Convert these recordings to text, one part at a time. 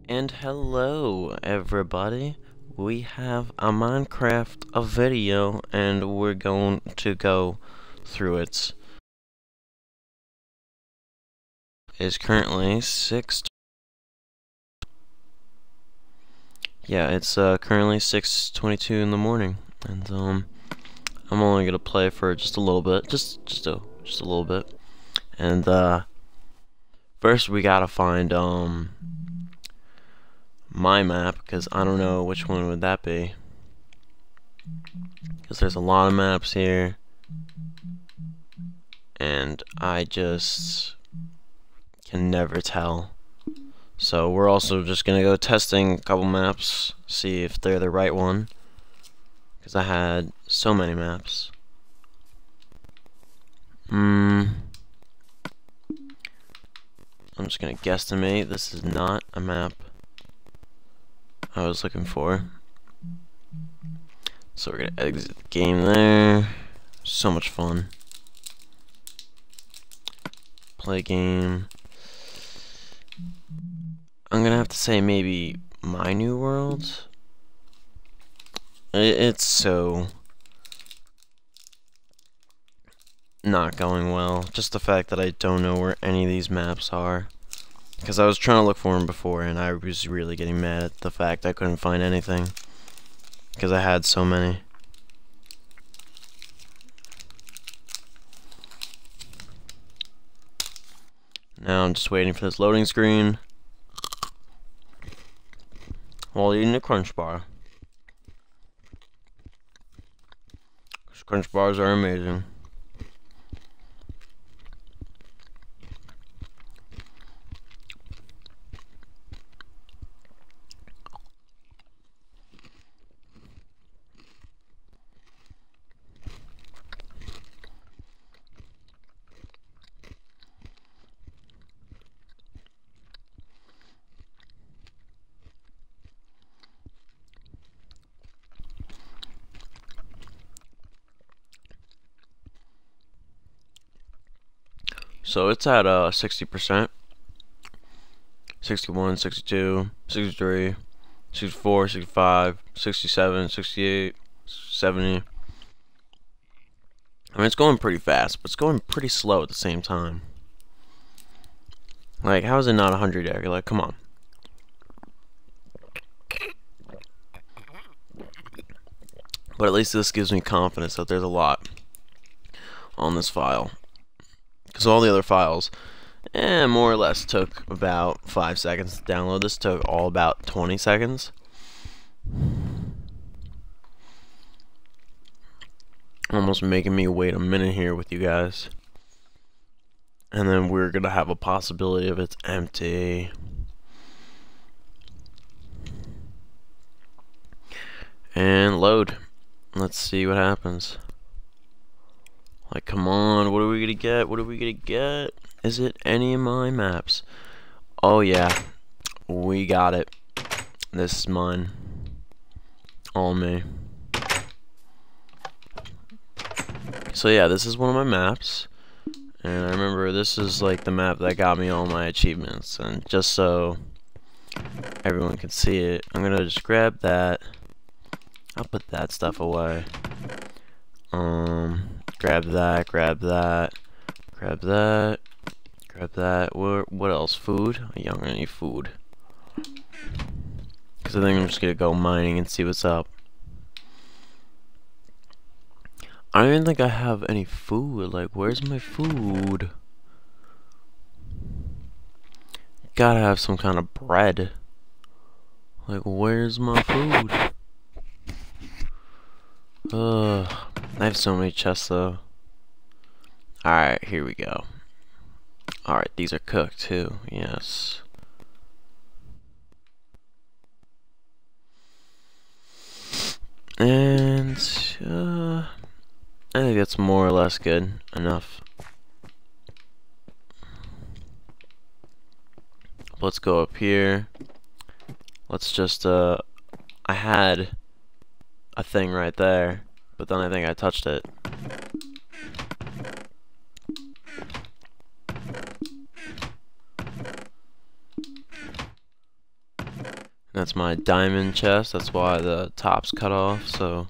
And hello everybody, we have a Minecraft video and we're going to go through it. It's currently currently 6:22 in the morning, and I'm only gonna play for just a little bit, just a little bit. And first we gotta find my map, because I don't know which one would that be, because there's a lot of maps here and I just can never tell. So we're also just gonna go testing a couple maps, see if they're the right one, because I had so many maps. I'm just gonna guesstimate this is not a map I was looking for. So we're gonna exit the game there. So much fun. Play game. I'm gonna have to say maybe my new world. It's so not going well. Just the fact that I don't know where any of these maps are. Because I was trying to look for them before and I was really getting mad at the fact I couldn't find anything. Because I had so many. Now I'm just waiting for this loading screen while eating a crunch bar. Crunch bars are amazing. So it's at 60%, 61, 62, 63, 64, 65, 67, 68, 70. I mean, it's going pretty fast, but it's going pretty slow at the same time. Like, how is it not 100 yet? You're like, come on. But at least this gives me confidence that there's a lot on this file. Because all the other files, more or less took about 5 seconds to download. This took all about 20 seconds. Almost making me wait a minute here with you guys. And then we're going to have a possibility of it's empty. And load. Let's see what happens. Like, come on, what are we gonna get? What are we gonna get? Is it any of my maps? Oh yeah, we got it. This is mine. All me. So yeah, this is one of my maps. And I remember this is like the map that got me all my achievements. And just so everyone can see it, I'm gonna just grab that. I'll put that stuff away. Grab that, grab that, grab that, grab that. What else? Food? Yeah, I'm gonna need food. Because I think I'm just gonna go mining and see what's up. I don't even think I have any food. Like, where's my food? Gotta have some kind of bread. Like, where's my food? I have so many chests though. Alright, here we go. Alright, these are cooked too, yes. And I think that's more or less good enough. Let's go up here. Let's just I had a thing right there, but then I think I touched it. That's my diamond chest. That's why the top's cut off, so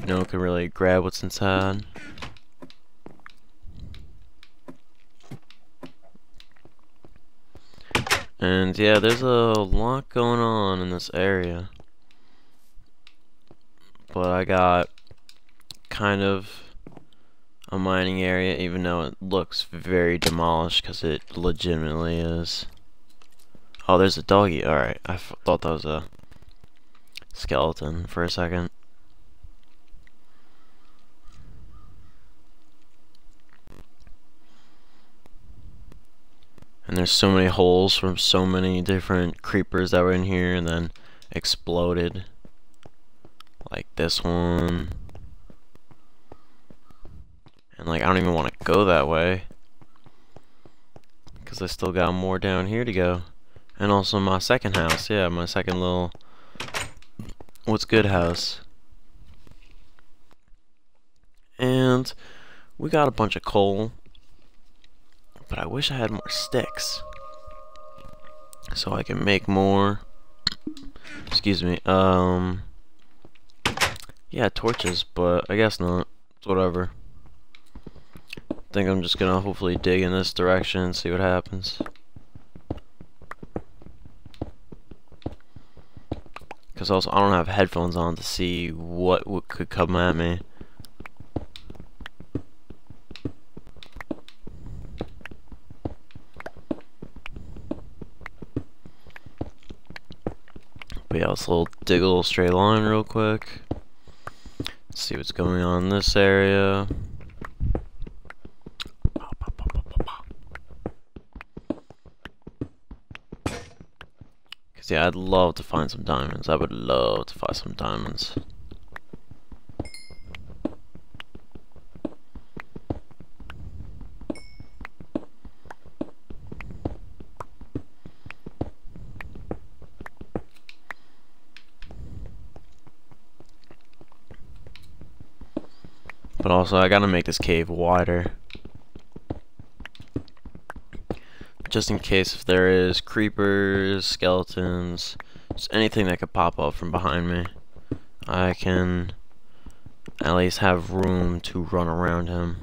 no one can really grab what's inside. And yeah, there's a lot going on in this area. But I got kind of a mining area, even though it looks very demolished, because it legitimately is. Oh, there's a doggy. Alright, I thought that was a skeleton for a second. And there's so many holes from so many different creepers that were in here and then exploded. Like this one. And like I don't even want to go that way, because I still got more down here to go. And also my second house, yeah, my second little what's good house. And we got a bunch of coal, but I wish I had more sticks so I can make more. Excuse me. Yeah, torches, but I guess not. It's whatever. I think I'm just gonna hopefully dig in this direction and see what happens. Because also I don't have headphones on to see what could come at me. But yeah, let's dig a little straight line real quick. Let's see what's going on in this area. Because yeah, I'd love to find some diamonds. I would love to find some diamonds. But also, I gotta make this cave wider. Just in case if there is creepers, skeletons, just anything that could pop up from behind me, I can at least have room to run around him.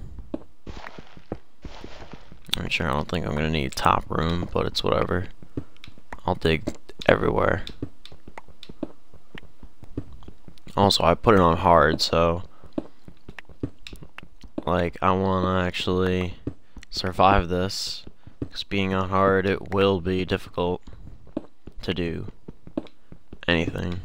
I'm sure I don't think I'm gonna need top room, but it's whatever. I'll dig everywhere. Also, I put it on hard, so like I wanna actually survive this. Because being on hard, it will be difficult to do anything.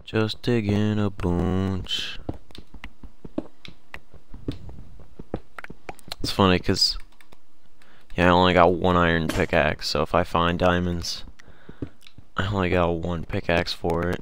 Just digging a bunch. It's funny because yeah, I only got one iron pickaxe, so if I find diamonds, I only got one pickaxe for it.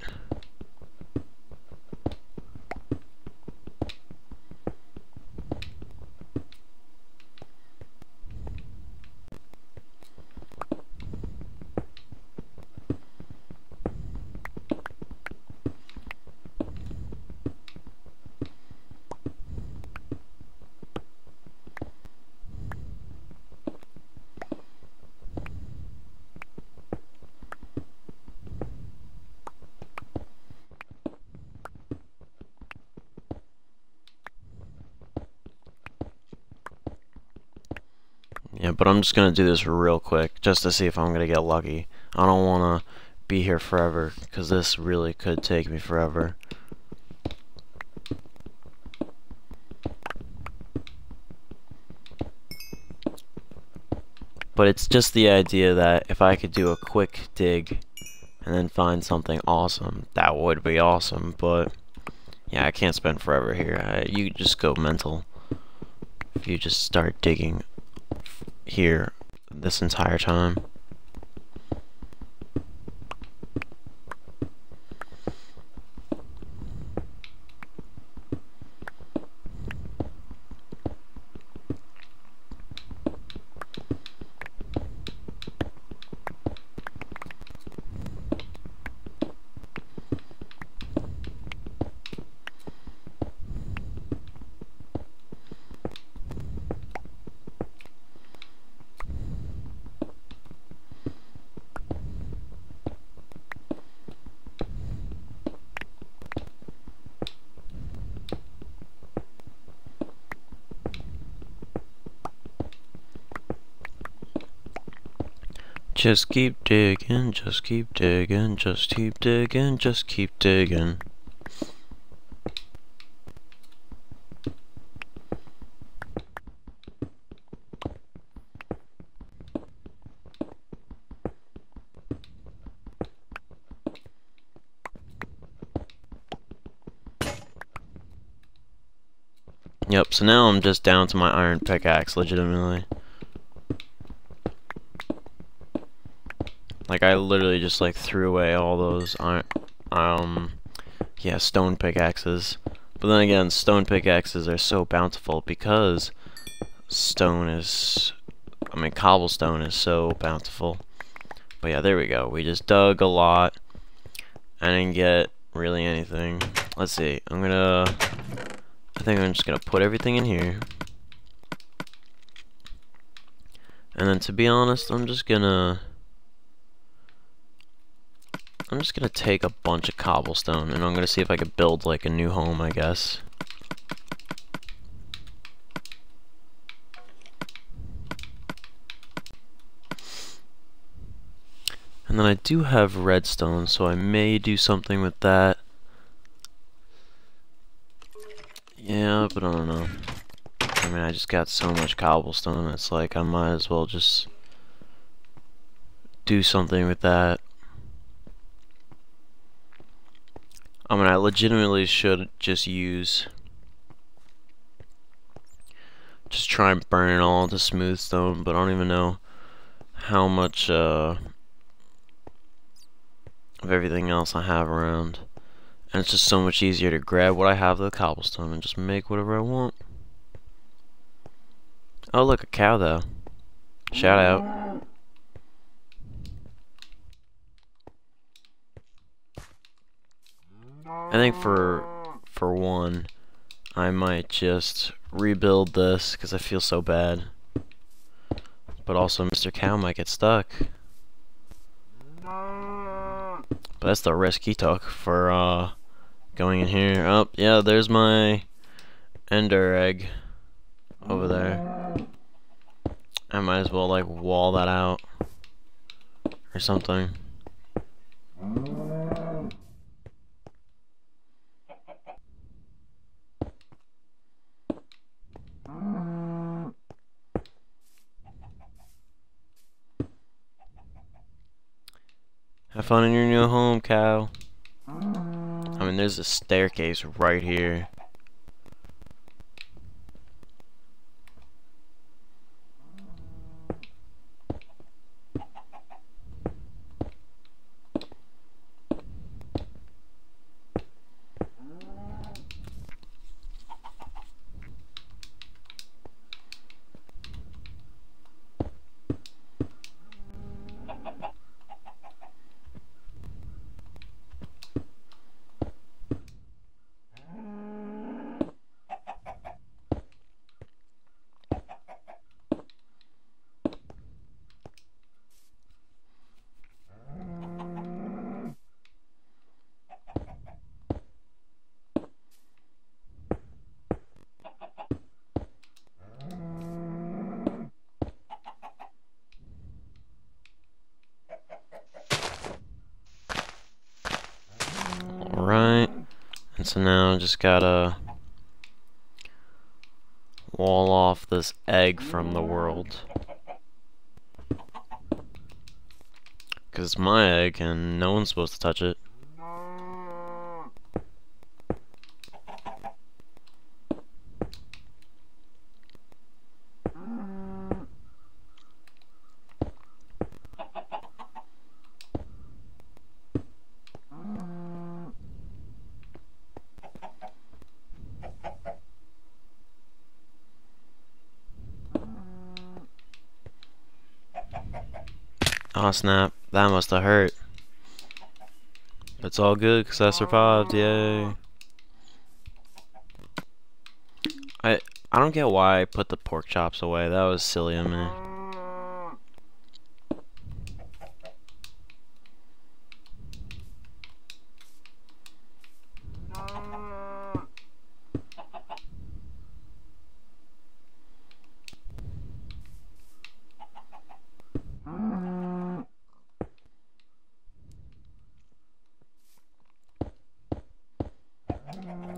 Yeah, but I'm just gonna do this real quick, just to see if I'm gonna get lucky. I don't wanna be here forever, because this really could take me forever. But it's just the idea that if I could do a quick dig and then find something awesome, that would be awesome, but yeah, I can't spend forever here. You just go mental if you just start digging here this entire time. Just keep digging, just keep digging, just keep digging, just keep digging. Yep, so now I'm just down to my iron pickaxe, legitimately. Like, I literally just, like, threw away all those yeah, stone pickaxes. But then again, stone pickaxes are so bountiful because cobblestone is so bountiful. But yeah, there we go. We just dug a lot. I didn't get really anything. Let's see. I think I'm just gonna put everything in here. And then to be honest, I'm just gonna take a bunch of cobblestone and I'm gonna see if I could build like a new home, I guess. And then I do have redstone, so I may do something with that. Yeah, but I don't know. I mean, I just got so much cobblestone, it's like I might as well just do something with that. I mean, I legitimately should just try and burn it all to smooth stone, but I don't even know how much of everything else I have around. And it's just so much easier to grab what I have, the cobblestone, and just make whatever I want. Oh, look, a cow, though. Shout out. I think for one, I might just rebuild this, because I feel so bad. But also, Mr. Cow might get stuck. But that's the risk he took for, going in here. Oh, yeah, there's my ender egg over there. I might as well, like, wall that out or something. Have fun in your new home, cow. I mean, there's a staircase right here. Alright. And so now I just gotta wall off this egg from the world. Because it's my egg and no one's supposed to touch it. Oh snap, that must have hurt. It's all good because I survived, yay. I don't get why I put the pork chops away, that was silly of me.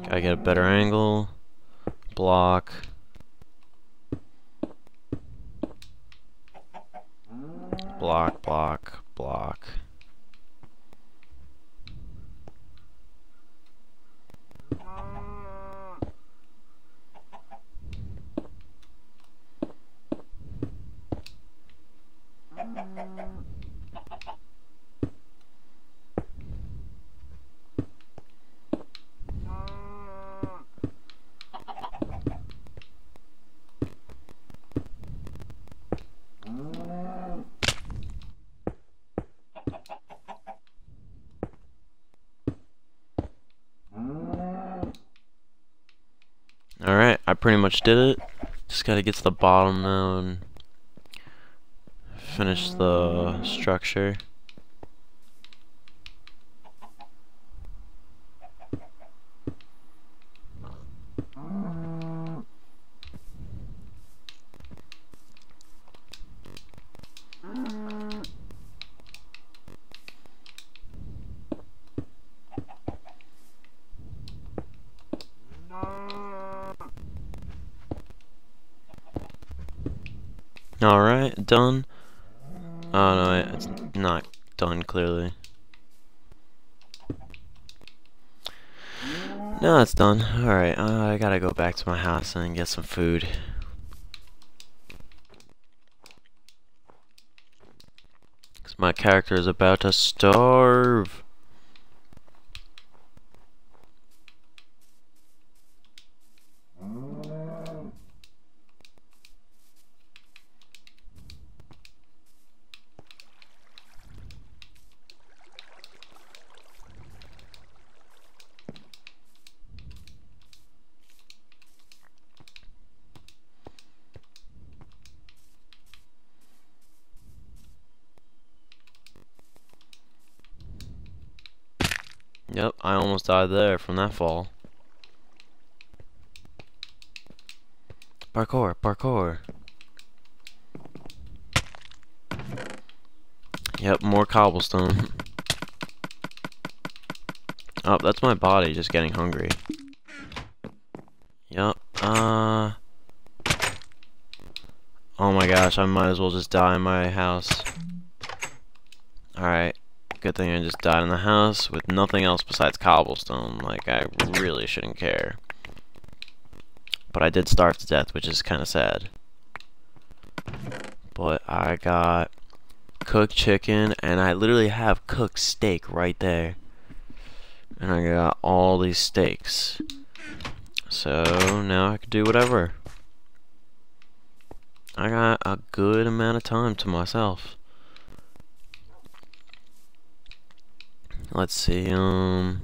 Gotta get a better angle. Block. Block, block, block. Alright, I pretty much did it. Just gotta get to the bottom now and finish the structure. Alright, done. Oh no, it's not done clearly. No, it's done. Alright, I gotta go back to my house and get some food. Because my character is about to starve. Yep, I almost died there from that fall. Parkour, parkour. Yep, more cobblestone. Oh, that's my body just getting hungry. Yep, oh my gosh, I might as well just die in my house. Alright. Good thing I just died in the house with nothing else besides cobblestone. Like, I really shouldn't care. But I did starve to death, which is kind of sad. But I got cooked chicken, and I literally have cooked steak right there. And I got all these steaks. So, now I can do whatever. I got a good amount of time to myself. Let's see, I want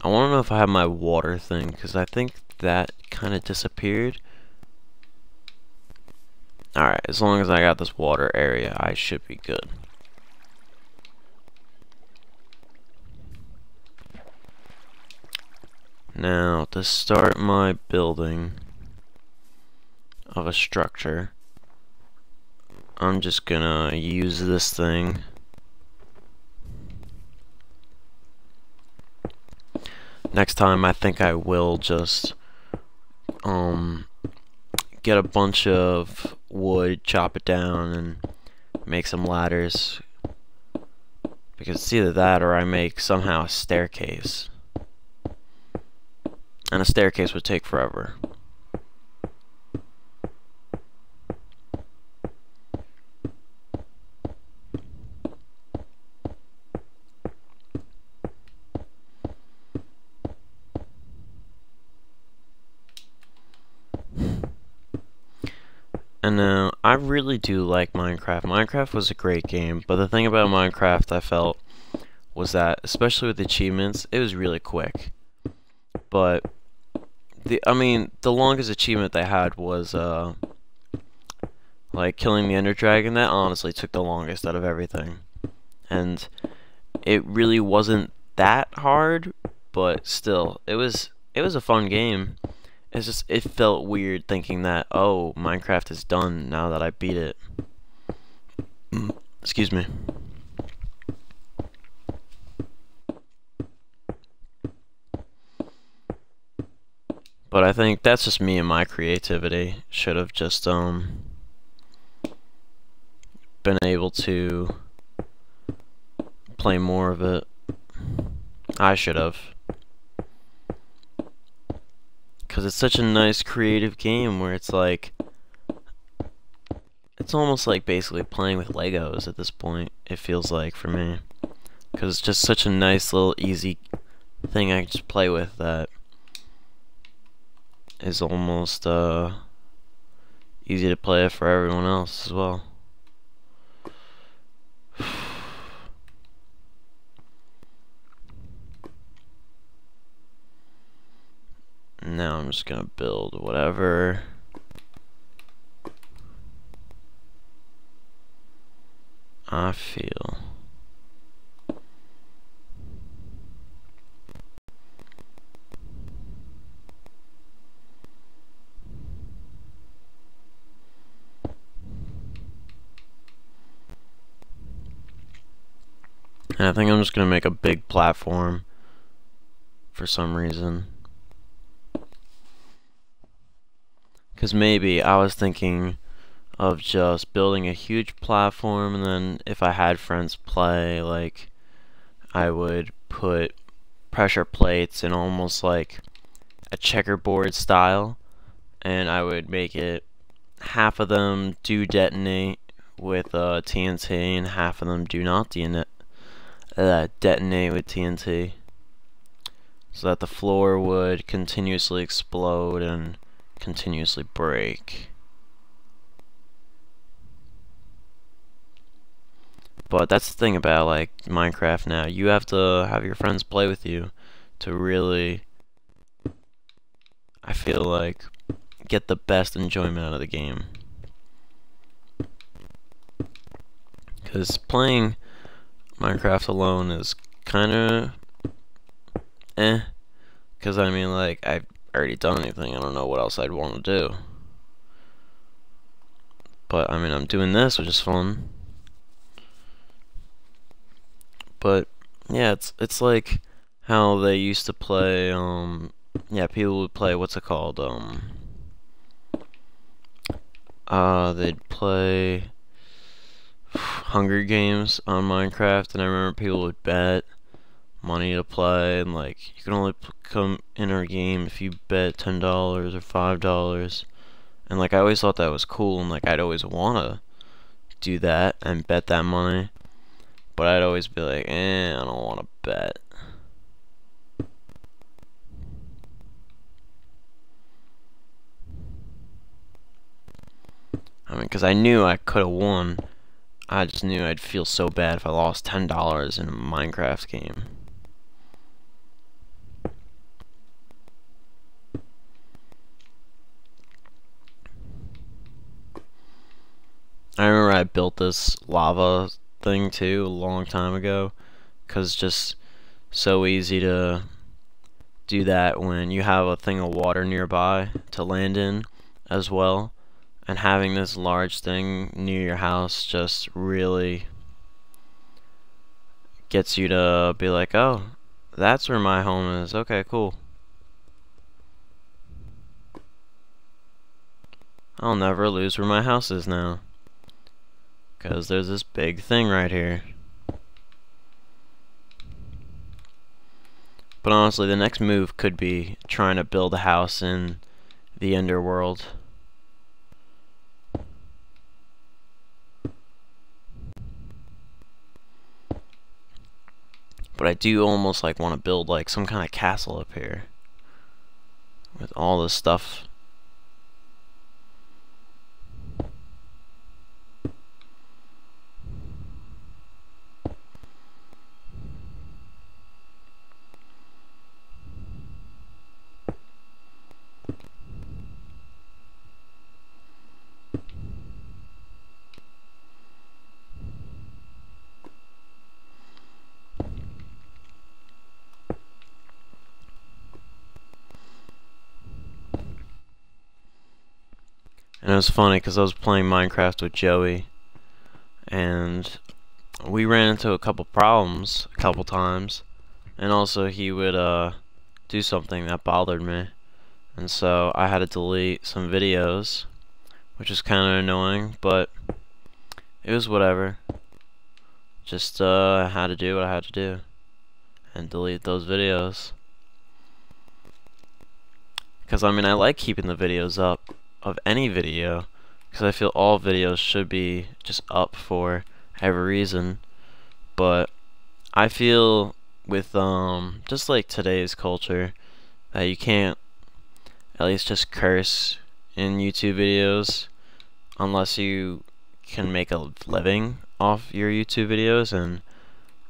to know if I have my water thing, because I think that kind of disappeared. Alright, as long as I got this water area, I should be good. Now, to start my building of a structure, I'm just gonna use this thing. Next time, I think I will just get a bunch of wood, chop it down, and make some ladders. Because it's either that or I make somehow a staircase. And a staircase would take forever. And now, I really do like Minecraft. Minecraft was a great game, but the thing about Minecraft I felt was that, especially with achievements, it was really quick. But the longest achievement they had was like killing the Ender Dragon. That honestly took the longest out of everything. And it really wasn't that hard, but still, it was a fun game. It's just, it felt weird thinking that, oh, Minecraft is done now that I beat it. Excuse me. But I think that's just me and my creativity. Should have just been able to play more of it. I should have. Because it's such a nice creative game where it's like, it's almost like basically playing with Legos at this point, it feels like for me. Because it's just such a nice little easy thing I can just play with that is almost easy to play for everyone else as well. Now I'm just gonna build whatever I feel. And I think I'm just gonna make a big platform for some reason. Because maybe I was thinking of just building a huge platform, and then if I had friends play, like, I would put pressure plates in almost like a checkerboard style, and I would make it, half of them do detonate with TNT, and half of them do not detonate with TNT, so that the floor would continuously explode and continuously break. But that's the thing about like Minecraft now. You have to have your friends play with you to really, I feel like, get the best enjoyment out of the game. Because playing Minecraft alone is kind of because I mean, like, I've already done anything. I don't know what else I'd want to do. But I mean, I'm doing this, which is fun. But yeah, it's like how they used to play. Yeah, people would play, what's it called? They'd play Hunger Games on Minecraft, and I remember people would bet money to play, and like, you can only come in our game if you bet $10 or $5, and like, I always thought that was cool, and like, I'd always wanna do that and bet that money, but I'd always be like, I don't wanna bet. I mean, because I knew I could have won. I just knew I'd feel so bad if I lost $10 in a Minecraft game. I remember I built this lava thing too a long time ago, because it's just so easy to do that when you have a thing of water nearby to land in as well. And having this large thing near your house just really gets you to be like, oh, that's where my home is. Okay, cool. I'll never lose where my house is now, because there's this big thing right here. But honestly, the next move could be trying to build a house in the underworld. But I do almost like want to build like some kind of castle up here with all this stuff. And it was funny because I was playing Minecraft with Joey, and we ran into a couple problems a couple times, and also he would do something that bothered me, and so I had to delete some videos, which is kind of annoying, but it was whatever. Just had to do what I had to do and delete those videos. Because I mean, I like keeping the videos up of any video, because I feel all videos should be just up for every reason. But I feel with just like today's culture that you can't at least just curse in YouTube videos unless you can make a living off your YouTube videos, and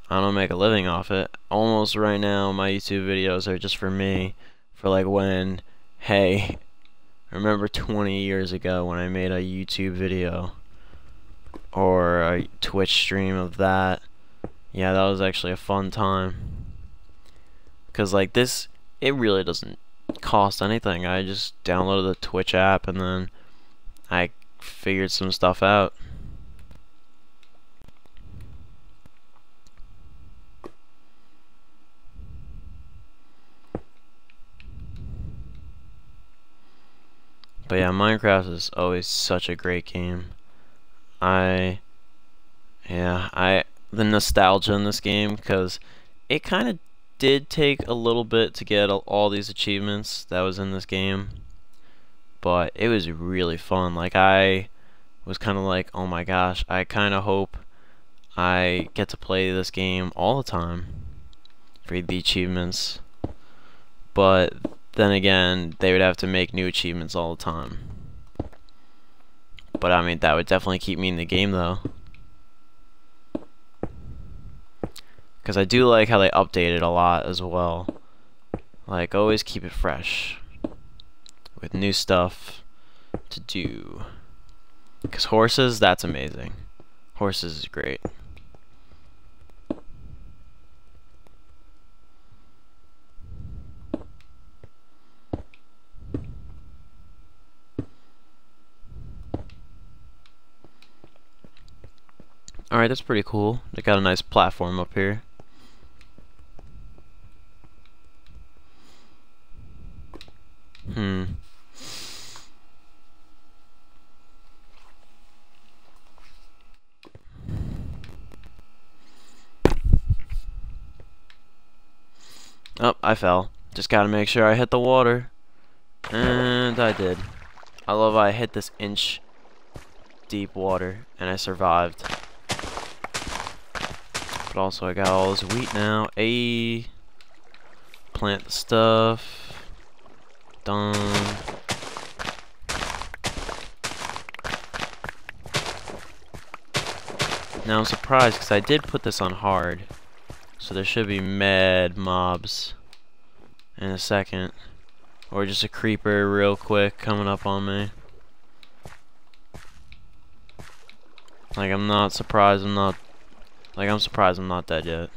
I don't make a living off it. Almost right now my YouTube videos are just for me, for like when, hey, remember 20 years ago when I made a YouTube video or a Twitch stream of that? Yeah, that was actually a fun time. Cause like this, it really doesn't cost anything. I just downloaded the Twitch app and then I figured some stuff out. But yeah, Minecraft is always such a great game. The nostalgia in this game, because it kind of did take a little bit to get all these achievements that was in this game, but it was really fun. Like, I was kind of like, oh my gosh, I kind of hope I get to play this game all the time for the achievements. But then again, they would have to make new achievements all the time. But I mean, that would definitely keep me in the game though. Because I do like how they update it a lot as well. Like, always keep it fresh with new stuff to do. Because horses, that's amazing. Horses is great. Alright, that's pretty cool. They got a nice platform up here. Oh, I fell. Just gotta make sure I hit the water. And I did. I love how I hit this inch deep water and I survived. But also I got all this wheat now. Plant the stuff. Done. Now I'm surprised because I did put this on hard. So there should be mad mobs in a second. Or just a creeper real quick coming up on me. Like, I'm not surprised I'm not... Like, I'm surprised I'm not dead yet.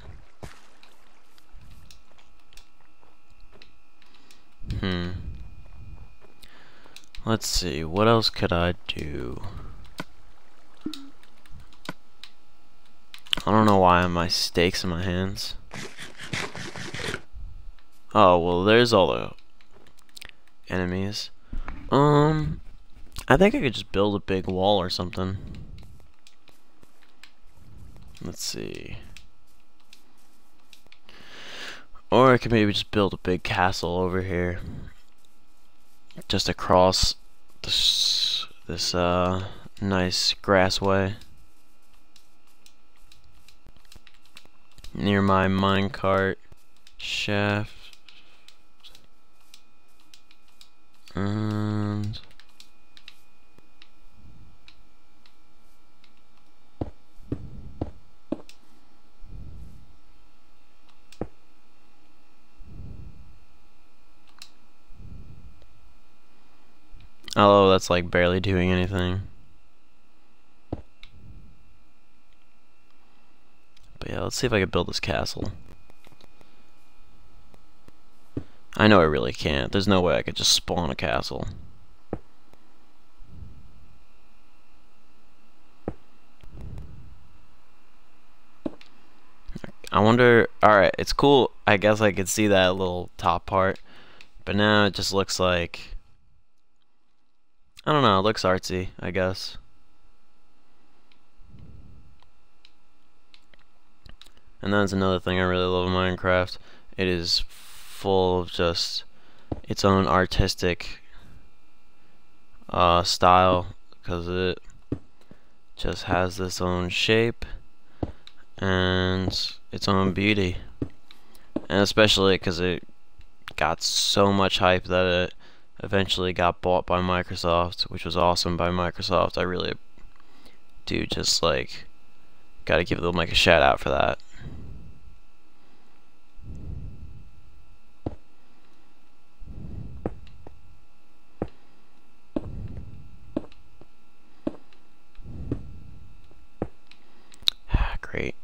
Let's see, what else could I do? I don't know why I have my stakes in my hands. Oh, well, there's all the enemies. I think I could just build a big wall or something. Let's see. Or I could maybe just build a big castle over here. Just across this nice grassway. Near my minecart shaft. And oh, that's like barely doing anything. But yeah, let's see if I can build this castle. I know I really can't. There's no way I could just spawn a castle. I wonder... Alright, it's cool. I guess I could see that little top part. But now it just looks like, I don't know, it looks artsy, I guess. And that's another thing I really love in Minecraft. It is full of just its own artistic style, because it just has its own shape and its own beauty. And especially because it got so much hype that it eventually got bought by Microsoft, which was awesome by Microsoft. I really do just like gotta give them like a shout out for that. Great.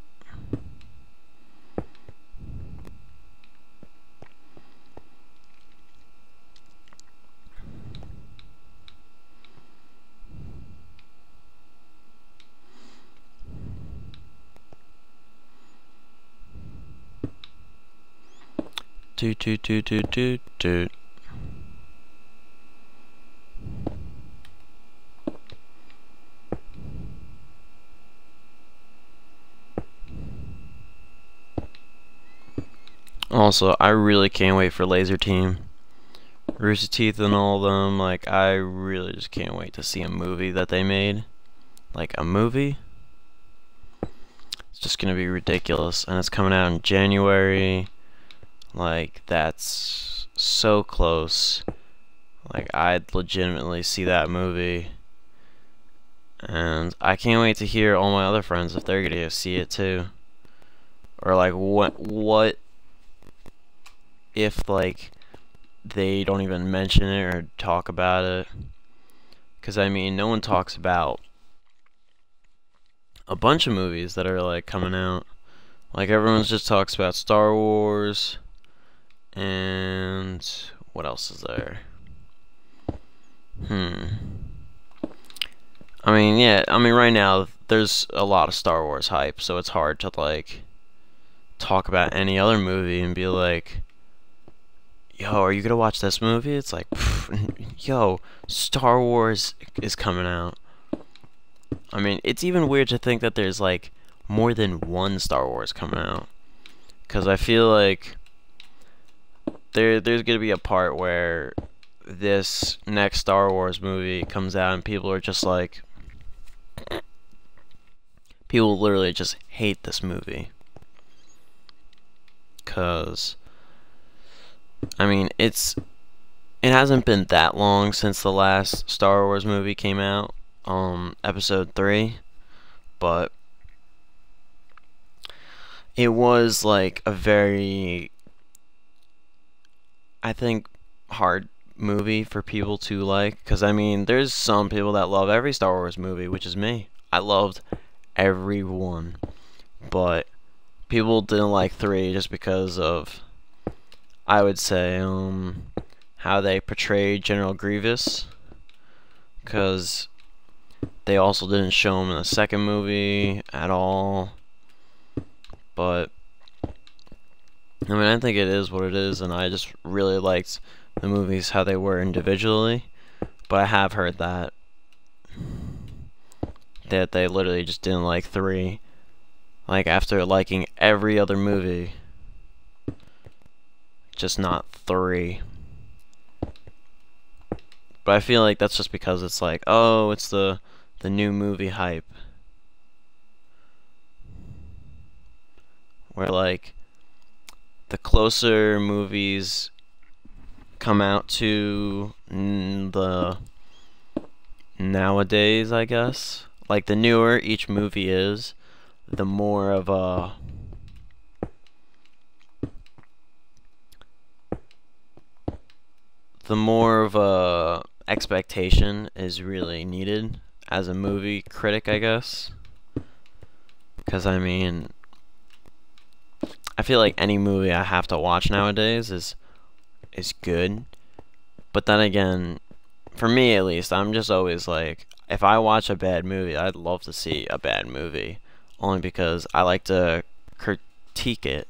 Doot doot doot doot doot doot. Also, I really can't wait for Laser Team. Rooster Teeth and all of them, like, I really just can't wait to see a movie that they made. Like, a movie? It's just gonna be ridiculous. And it's coming out in January. Like, that's so close. Like, I'd legitimately see that movie. And I can't wait to hear all my other friends if they're gonna see it too. Or like, what if like they don't even mention it or talk about it? Because I mean, no one talks about a bunch of movies that are like coming out. Like, everyone just talks about Star Wars, and what else is there? I mean, yeah, I mean, right now there's a lot of Star Wars hype, so it's hard to like talk about any other movie and be like, yo, are you gonna watch this movie? It's like, yo, Star Wars is coming out. I mean, it's even weird to think that there's like more than one Star Wars coming out, because I feel like there's gonna be a part where this next Star Wars movie comes out and people are just like, people literally just hate this movie. Cause I mean, it hasn't been that long since the last Star Wars movie came out, episode 3, but it was like a very, I think, hard movie for people to like, because I mean, there's some people that love every Star Wars movie, which is me. I loved every one, but people didn't like 3 just because of, I would say, how they portrayed General Grievous, because they also didn't show him in the second movie at all. But I mean, I think it is what it is, and I just really liked the movies how they were individually. But I have heard that they literally just didn't like 3, like after liking every other movie, just not 3. But I feel like that's just because it's like, oh, it's the new movie hype, where like the closer movies come out to the nowadays, I guess, like the newer each movie is, the more of a expectation is really needed as a movie critic, I guess. Because I mean, I feel like any movie I have to watch nowadays is good. But then again, for me at least, I'm just always like, if I watch a bad movie, I'd love to see a bad movie, only because I like to critique it.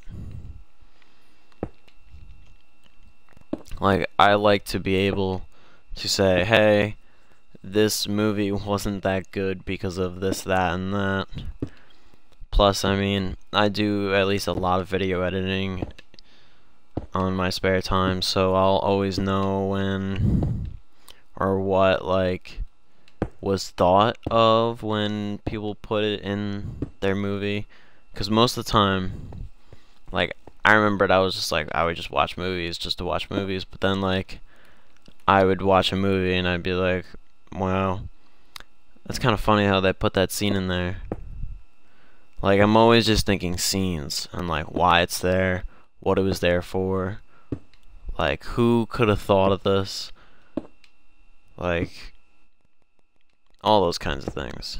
Like, I like to be able to say, hey, this movie wasn't that good because of this, that, and that. Plus, I mean, I do at least a lot of video editing on my spare time, so I'll always know when or what, like, was thought of when people put it in their movie. Because most of the time, like, I remembered I was just like, I would just watch movies just to watch movies, but then, like, I would watch a movie and I'd be like, wow, that's kind of funny how they put that scene in there. Like, I'm always just thinking scenes and, like, why it's there, what it was there for. Like, who could have thought of this? Like, all those kinds of things.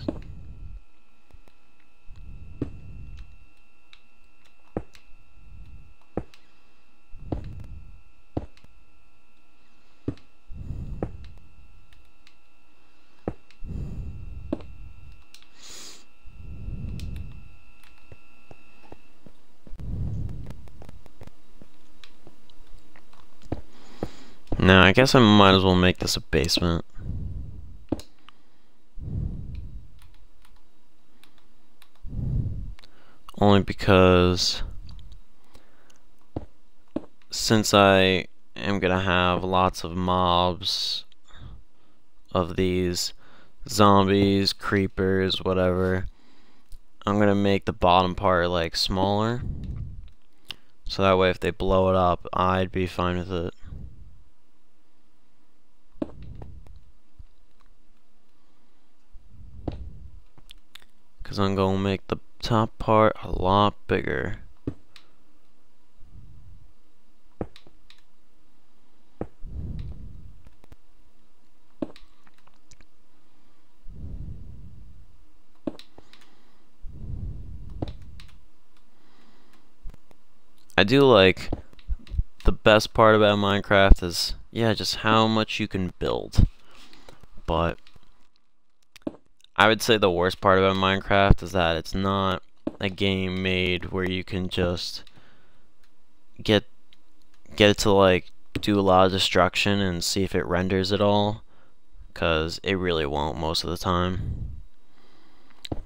Now, I guess I might as well make this a basement. Only because since I am gonna have lots of mobs of these zombies, creepers, whatever, I'm gonna make the bottom part like smaller, so that way if they blow it up, I'd be fine with it. Because I'm gonna make the top part a lot bigger. I do like the best part about Minecraft is, yeah, just how much you can build. But I would say the worst part about Minecraft is that it's not a game made where you can just get it to, like, do a lot of destruction and see if it renders it all, because it really won't most of the time.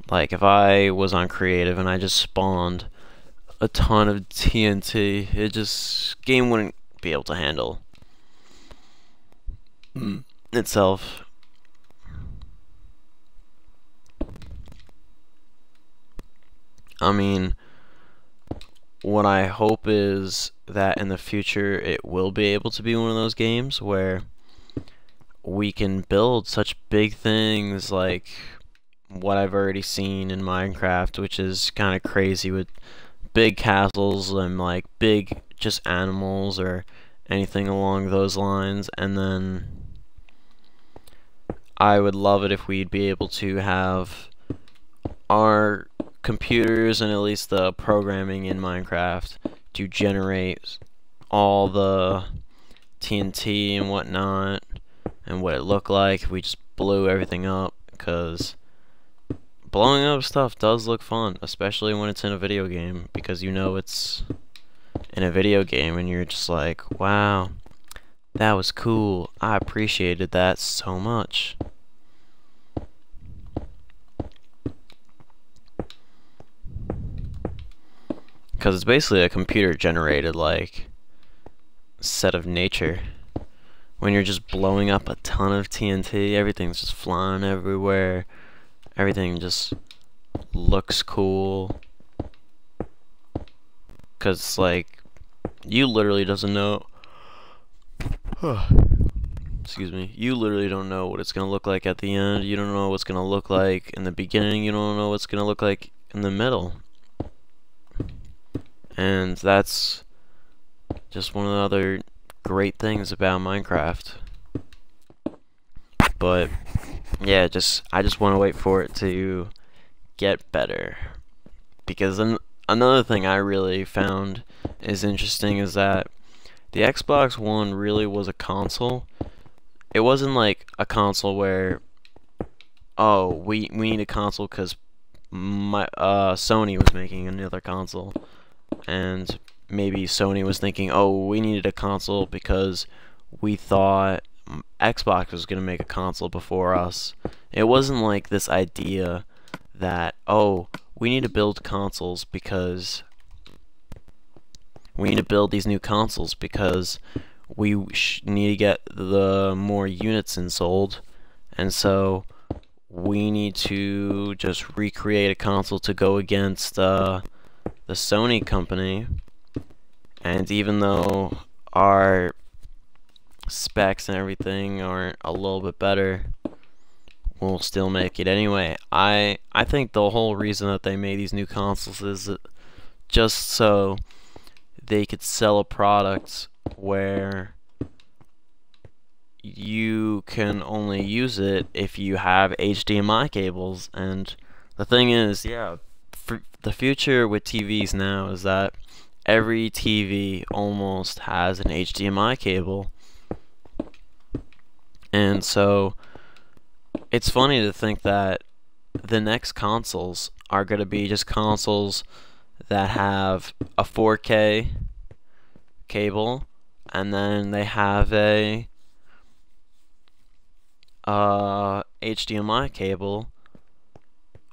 Like, if I was on creative and I just spawned a ton of TNT, game wouldn't be able to handle itself. I mean, what I hope is that in the future it will be able to be one of those games where we can build such big things like what I've already seen in Minecraft, which is kind of crazy, with big castles and, like, big just animals or anything along those lines. And then I would love it if we'd be able to have our computers and at least the programming in Minecraft to generate all the TNT and whatnot and what it looked like if we just blew everything up, because blowing up stuff does look fun, especially when it's in a video game, because you know it's in a video game and you're just like, wow, that was cool, I appreciated that so much. Because it's basically a computer generated, like, set of nature. When you're just blowing up a ton of TNT, everything's just flying everywhere, everything just looks cool. Because, like, you literally doesn't know. Excuse me. You literally don't know what it's going to look like at the end. You don't know what's going to look like in the beginning. You don't know what's going to look like in the middle. And that's just one of the other great things about Minecraft. But yeah, I just want to wait for it to get better. Because another thing I really found is interesting is that the Xbox One really was a console. It wasn't like a console where, oh, we need a console because Sony was making another console, and maybe Sony was thinking, oh, we needed a console because we thought Xbox was going to make a console before us. It wasn't like this idea that, oh, we need to build consoles because we need to build these new consoles because we need to get the more units sold, and so we need to just recreate a console to go against the Sony company. And even though our specs and everything aren't a little bit better, we'll still make it anyway. I think the whole reason that they made these new consoles is just so they could sell a product where you can only use it if you have HDMI cables. And the thing is, yeah, for the future with TVs now is that every TV almost has an HDMI cable. And so it's funny to think that the next consoles are going to be just consoles that have a 4K cable, and then they have a HDMI cable,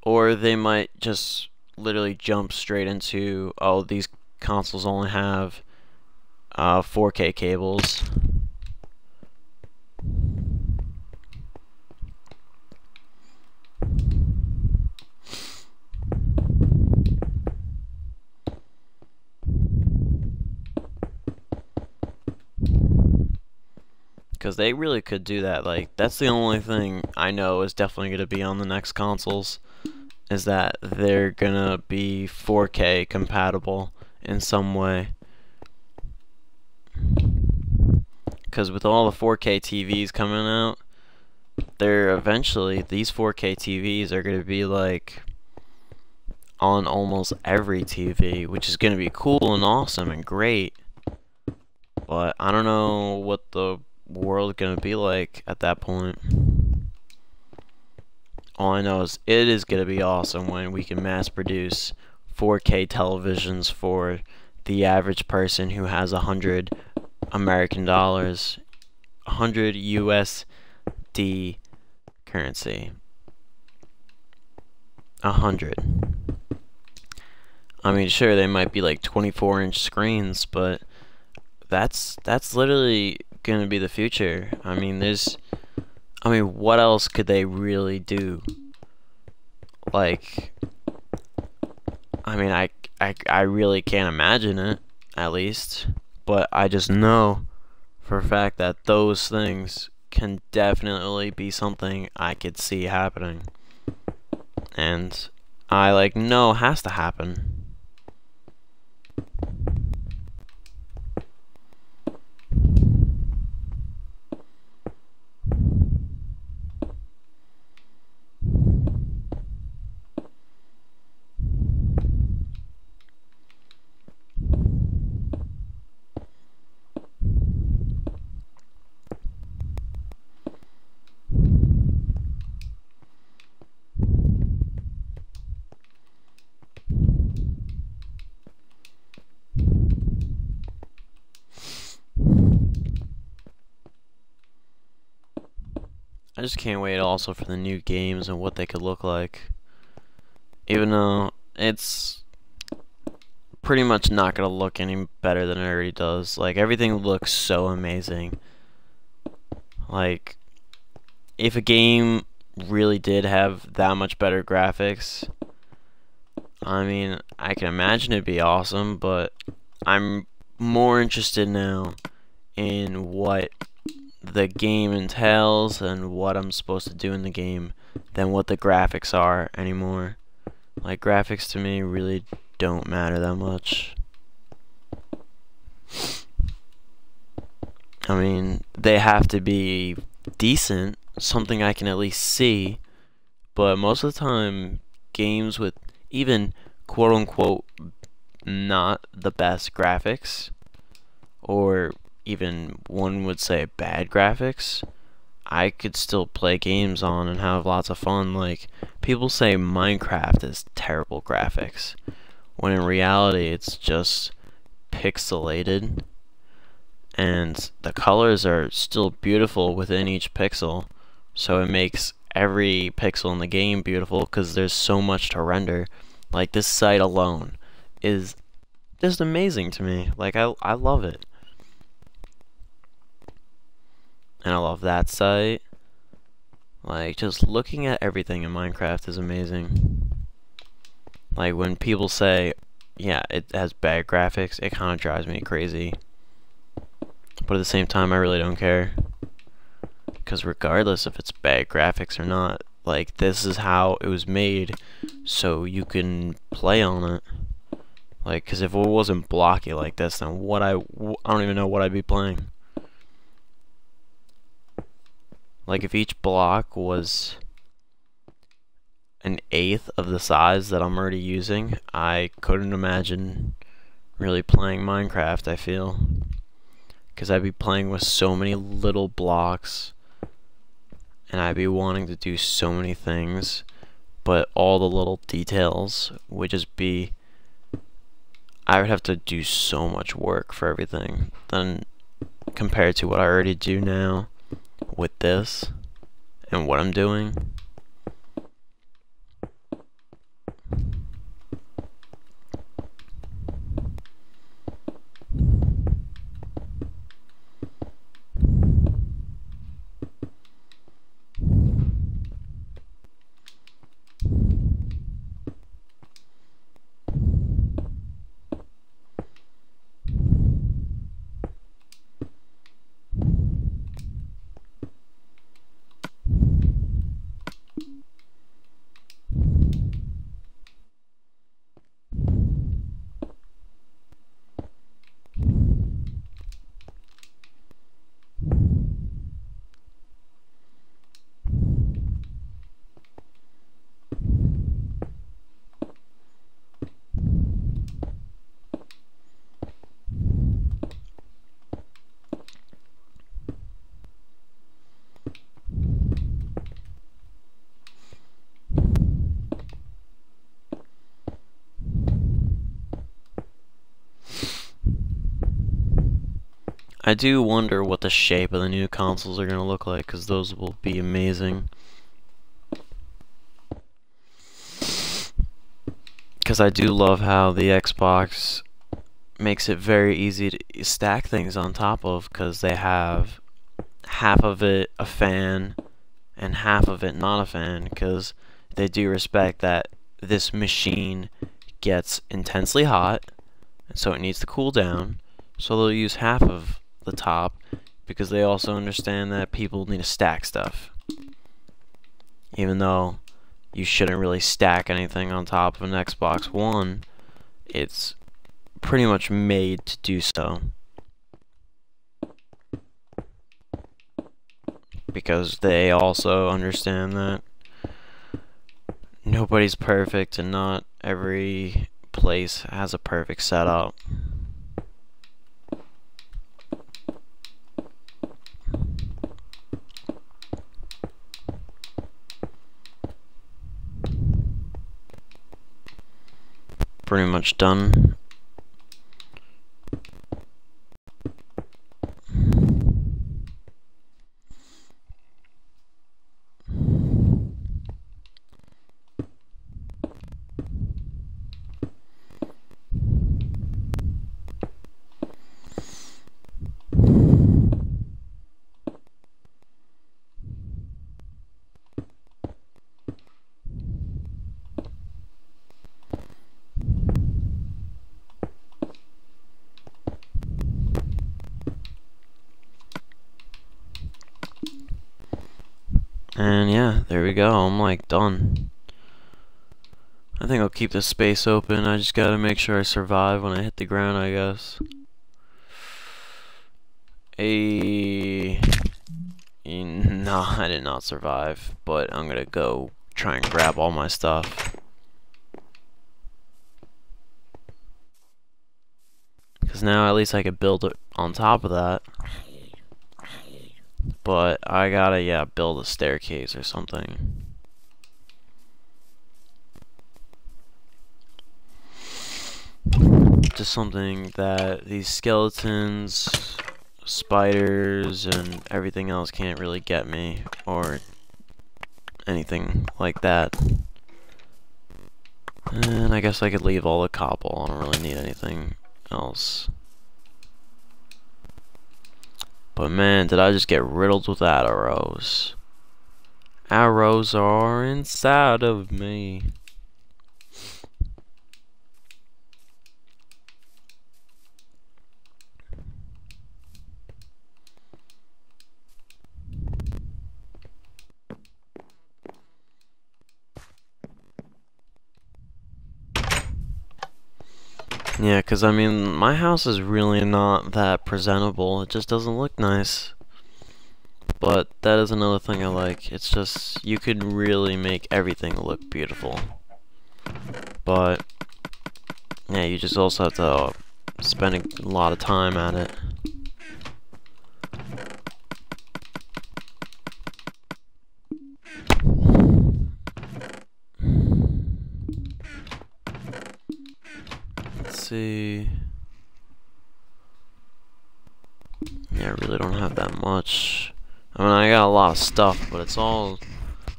or they might just literally jump straight into, oh, these consoles only have 4K cables. Because they really could do that. Like, that's the only thing I know is definitely going to be on the next consoles, is that they're going to be 4K compatible in some way. Because with all the 4K TVs coming out, they're eventually, these 4K TVs are going to be like on almost every TV, which is going to be cool and awesome and great. But I don't know what the world going to be like at that point. All I know is it is going to be awesome when we can mass produce 4K televisions for the average person who has $100 American dollars, 100 USD currency. 100. I mean, sure, they might be like 24-inch screens, but that's literally gonna be the future. I mean, what else could they really do? Like, I mean, I really can't imagine it, at least, but I just know for a fact that those things can definitely be something I could see happening, and I know has to happen. I just can't wait also for the new games and what they could look like. Even though it's pretty much not gonna look any better than it already does. Like, everything looks so amazing. Like, if a game really did have that much better graphics, I mean, I can imagine it'd be awesome, but I'm more interested now in what the game entails and what I'm supposed to do in the game than what the graphics are anymore. Like, graphics to me really don't matter that much. I mean, they have to be decent, something I can at least see, but most of the time, games with even quote-unquote not the best graphics, or even one would say bad graphics, I could still play games on and have lots of fun. Like, people say Minecraft is terrible graphics, when in reality it's just pixelated, and the colors are still beautiful within each pixel, so it makes every pixel in the game beautiful because there's so much to render. Like, this site alone is just amazing to me. Like, I love it. And I love that site. Like, just looking at everything in Minecraft is amazing. Like, when people say, yeah, it has bad graphics, it kind of drives me crazy. But at the same time, I really don't care. Because regardless if it's bad graphics or not, like, this is how it was made, so you can play on it. Like, because if it wasn't blocky like this, then I don't even know what I'd be playing. Like, if each block was an eighth of the size that I'm already using, I couldn't imagine really playing Minecraft, I feel. Because I'd be playing with so many little blocks, and I'd be wanting to do so many things, but all the little details would just be... I would have to do so much work for everything than compared to what I already do now with this and what I'm doing. I do wonder what the shape of the new consoles are going to look like, because those will be amazing. Because I do love how the Xbox makes it very easy to stack things on top of, because they have half of it a fan and half of it not a fan, because they do respect that this machine gets intensely hot, so it needs to cool down, so they'll use half of the top, because they also understand that people need to stack stuff. Even though you shouldn't really stack anything on top of an Xbox One, it's pretty much made to do so. Because they also understand that nobody's perfect and not every place has a perfect setup. Pretty much done. And yeah, there we go. I'm like done. I think I'll keep this space open. I just gotta make sure I survive when I hit the ground, I guess. No, I did not survive, but I'm gonna go try and grab all my stuff. Because now at least I can build it on top of that. But I gotta, yeah, build a staircase or something. Just something that these skeletons, spiders, and everything else can't really get me, or anything like that. And I guess I could leave all the cobble. I don't really need anything else. But man, did I just get riddled with arrows. Arrows are inside of me. Yeah, because I mean, my house is really not that presentable. It just doesn't look nice. But that is another thing I like. It's just, you could really make everything look beautiful. But, yeah, you just also have to spend a lot of time at it. Let's see. Yeah, I really don't have that much. I mean, I got a lot of stuff, but it's all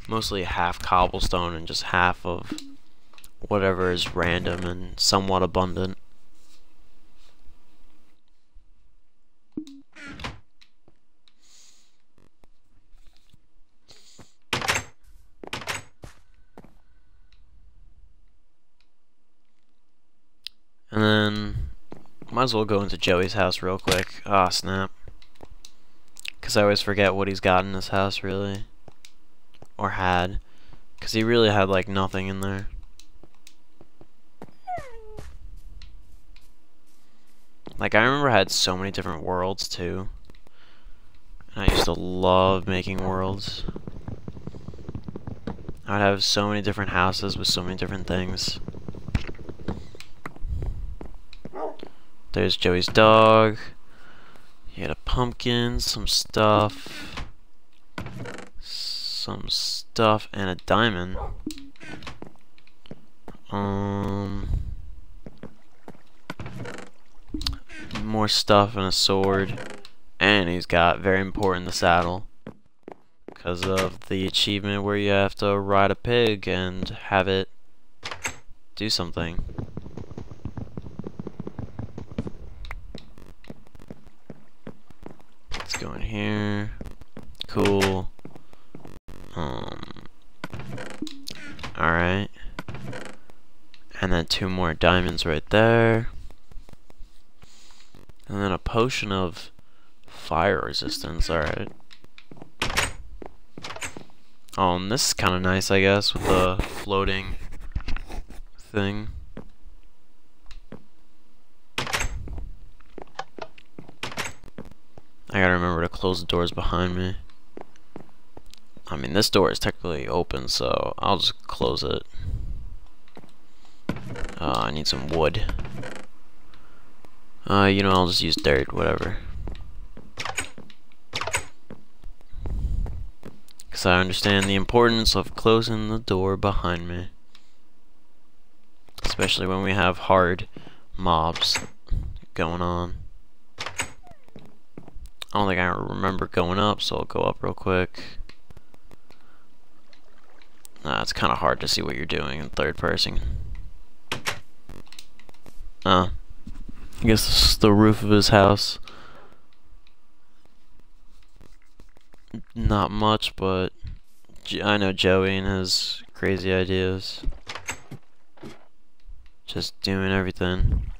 mostly half cobblestone and just half of whatever is random and somewhat abundant. And then, might as well go into Joey's house real quick. Ah, snap. Because I always forget what he's got in his house, really. Or had. Because he really had, like, nothing in there. Like, I remember I had so many different worlds, too. And I used to love making worlds. I'd have so many different houses with so many different things. There's Joey's dog. He had a pumpkin, some stuff, and a diamond. More stuff and a sword. And he's got, very important, the saddle. Because of the achievement where you have to ride a pig and have it do something. Let's go in here. Cool. Alright. And then 2 more diamonds right there. And then a potion of fire resistance, alright. And this is kind of nice, I guess, with the floating thing. I gotta remember to close the doors behind me. I mean, this door is technically open, so I'll just close it. I need some wood. You know, I'll just use dirt, whatever. Because I understand the importance of closing the door behind me. Especially when we have hard mobs going on. I don't think I remember going up, so I'll go up real quick. It's kind of hard to see what you're doing in third person. I guess this is the roof of his house. Not much, but I know Joey and his crazy ideas. Just doing everything.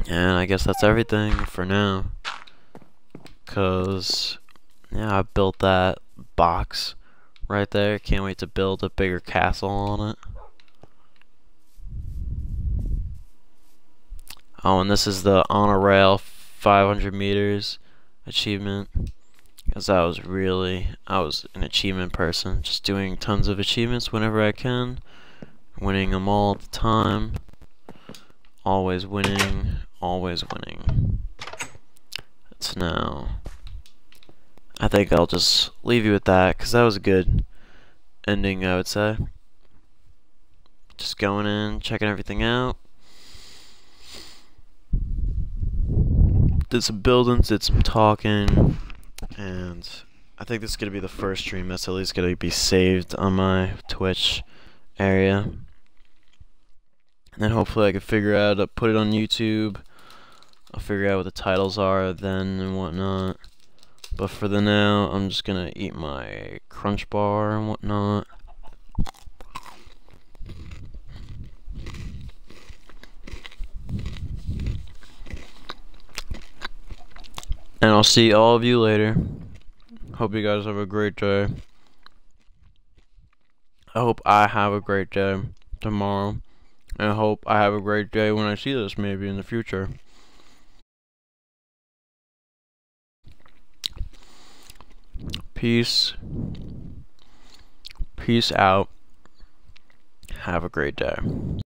And I guess that's everything for now. Cause yeah, I built that box right there. Can't wait to build a bigger castle on it. Oh, and this is the on a rail 500 meters achievement. Because I was an achievement person. Just doing tons of achievements whenever I can. Winning them all the time. Always winning. Always winning. So now, I think I'll just leave you with that, because that was a good ending, I would say. just going in, checking everything out. Did some building, did some talking, and I think this is going to be the first stream that's at least going to be saved on my Twitch area. And then hopefully I can figure out to put it on YouTube. I'll figure out what the titles are then and whatnot. But for the now, I'm just going to eat my crunch bar and whatnot. And I'll see all of you later. Hope you guys have a great day. I hope I have a great day tomorrow. And I hope I have a great day when I see this maybe in the future. Peace. Peace out. Have a great day.